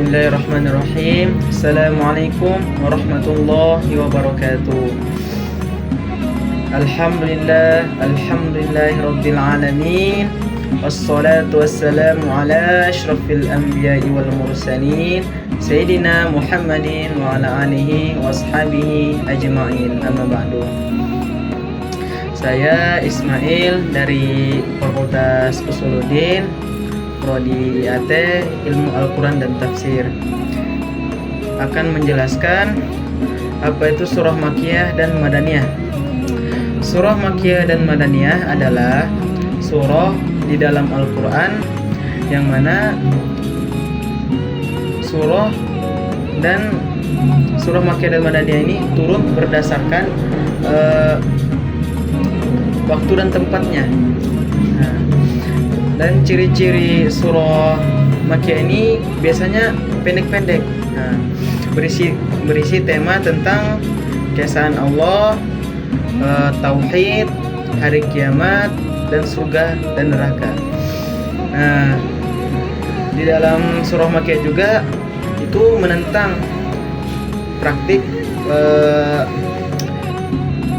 Bismillahirrahmanirrahim. Assalamualaikum warahmatullahi wabarakatuh. Alhamdulillahi rabbil alamin. Wassalatu wassalamu ala asyrafil anbiya'i wal mursalin Sayyidina Muhammadin wa ala alihi wa ashabihi ajma'in. Amma ba'du. Saya Ismail dari Fakultas Usuluddin, Prodi AT Ilmu Al-Quran dan Tafsir, akan menjelaskan apa itu surah Makkiyah dan Madaniyah. Surah Makkiyah dan Madaniyah adalah surah di dalam Al-Quran yang mana surah Makkiyah dan Madaniyah ini turun berdasarkan waktu dan tempatnya. Dan ciri-ciri surah Makkiyah ini biasanya pendek-pendek, berisi tema tentang keesaan Allah, tauhid, hari kiamat, dan surga dan neraka. Di dalam surah Makkiyah juga itu menentang praktik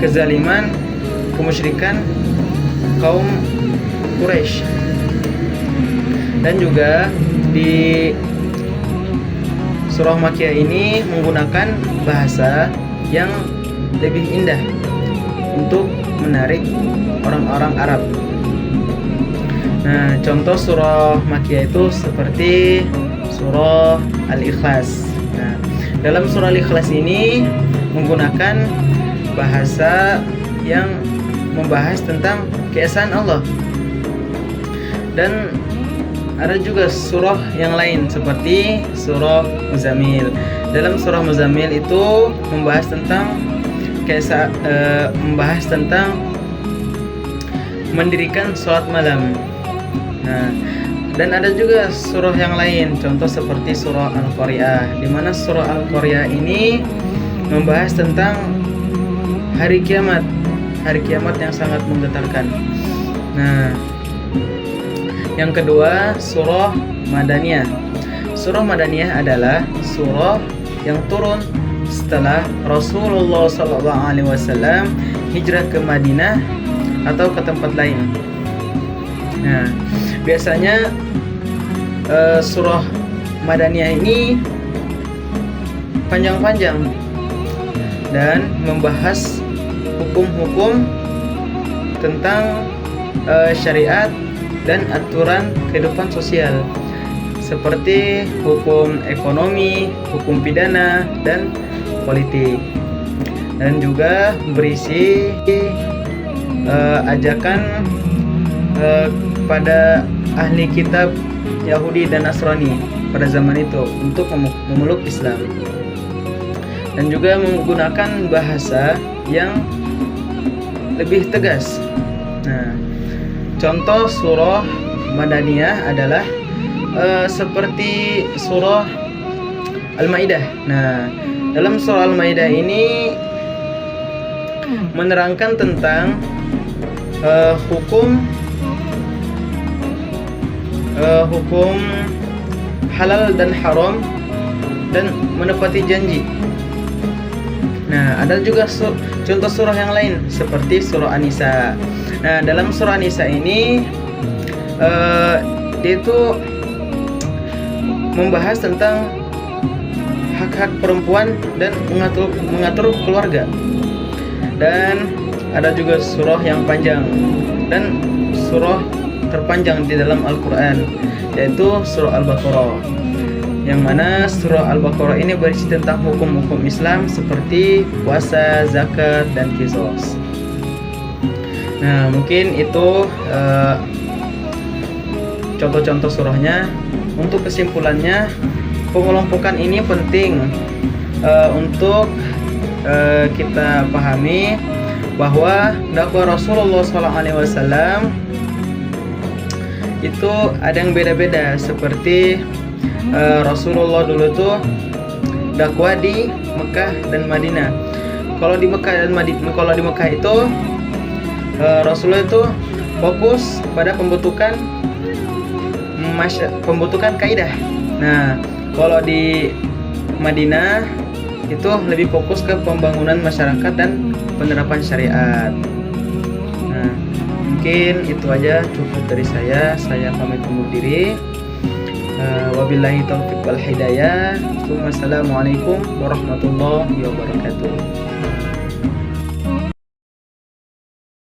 kezaliman, kemusyrikan kaum Quraisy. Dan juga di surah Makkiyah ini menggunakan bahasa yang lebih indah untuk menarik orang-orang Arab. Nah, contoh surah Makkiyah itu seperti surah Al-Ikhlas. Nah, dalam surah Al-Ikhlas ini menggunakan bahasa yang membahas tentang keesaan Allah. Dan ada juga surah yang lain seperti surah Muzammil. Dalam surah Muzammil itu membahas tentang mendirikan sholat malam. Nah, dan ada juga surah yang lain, contoh seperti surah Al-Qari'ah, di mana surah Al-Qari'ah ini membahas tentang hari kiamat yang sangat menggetarkan. Nah, yang kedua, surah Madaniyah. Surah Madaniyah adalah surah yang turun setelah Rasulullah SAW hijrah ke Madinah atau ke tempat lain. Nah, biasanya surah Madaniyah ini panjang-panjang dan membahas hukum-hukum tentang syariat dan aturan kehidupan sosial seperti hukum ekonomi, hukum pidana, dan politik. Dan juga berisi ajakan pada ahli kitab Yahudi dan Nasrani pada zaman itu untuk memeluk Islam. Dan juga menggunakan bahasa yang lebih tegas. Nah, contoh surah Madaniyah adalah seperti surah Al-Maidah. Nah, dalam surah Al-Maidah ini menerangkan tentang hukum halal dan haram dan menepati janji. Nah, ada juga contoh surah yang lain seperti surah An-Nisa. Nah, dalam surah An-Nisa ini dia itu membahas tentang hak-hak perempuan dan mengatur keluarga. Dan ada juga surah yang panjang dan surah terpanjang di dalam Al-Quran, yaitu surah Al-Baqarah, yang mana surah Al-Baqarah ini berisi tentang hukum-hukum Islam seperti puasa, zakat, dan qisas. Nah, mungkin itu contoh-contoh surahnya. Untuk kesimpulannya, pengelompokan ini penting untuk kita pahami bahwa dakwah Rasulullah SAW itu ada yang beda-beda. Seperti Rasulullah dulu tuh dakwah di Mekah dan Madinah. Kalau di Mekah itu Rasulullah itu fokus pada pembentukan kaidah. Nah, kalau di Madinah itu lebih fokus ke pembangunan masyarakat dan penerapan syariat. Nah, mungkin itu aja cukup dari saya. Saya pamit undur diri. Wabillahi taufiq wal hidayah. Assalamualaikum warahmatullahi wabarakatuh.